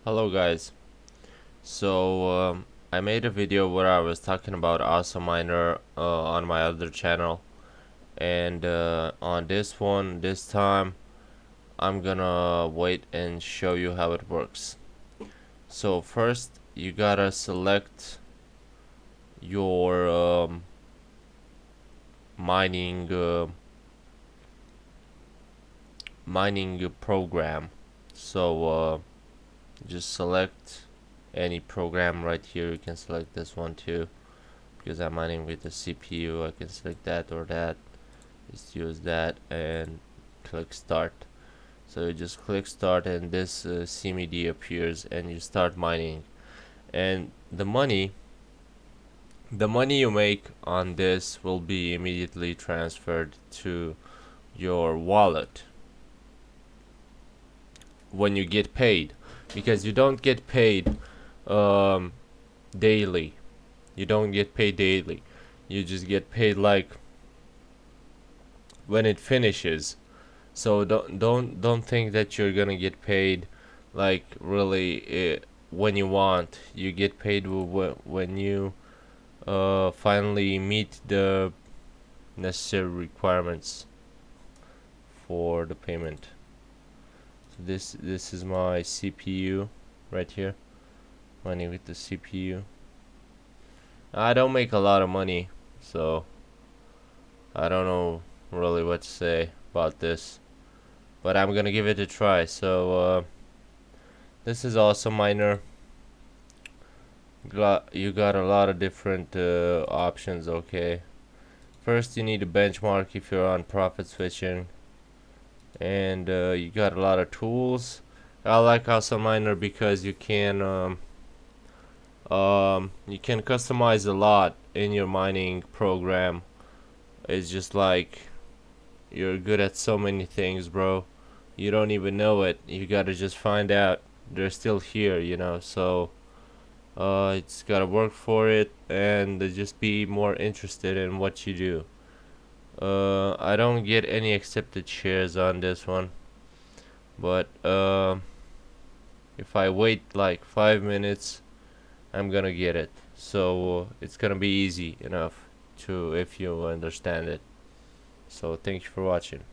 Hello guys. I made a video where I was talking about Awesome Miner on my other channel, and on this time I'm gonna wait and show you how it works. So first you gotta select your mining mining program. So just select any program right here. You can select this one too, because I'm mining with the CPU. I can select that or that. Just use that and click start. So you just click start and this CMD appears and you start mining. And the money you make on this will be immediately transferred to your wallet when you get paid, because you don't get paid um, daily. You don't get paid daily. You just get paid like when it finishes. So don't think that you're gonna get paid like really when you want. You get paid when you finally meet the necessary requirements for the payment. So this is my CPU right here. Money with the CPU. I don't make a lot of money, so I don't know really what to say about this, but I'm gonna give it a try. So this is also minor. You got a lot of different options. Okay, first you need a benchmark if you're on profit switching, and you got a lot of tools. I like also miner because you can customize a lot in your mining program. It's just like you're good at so many things, bro. You don't even know it. You gotta just find out they're still here. So it's gotta work for it and just be more interested in what you do. I don't get any accepted shares on this one, but if I wait like 5 minutes, I'm gonna get it. So it's gonna be easy enough to if you understand it. So thank you for watching.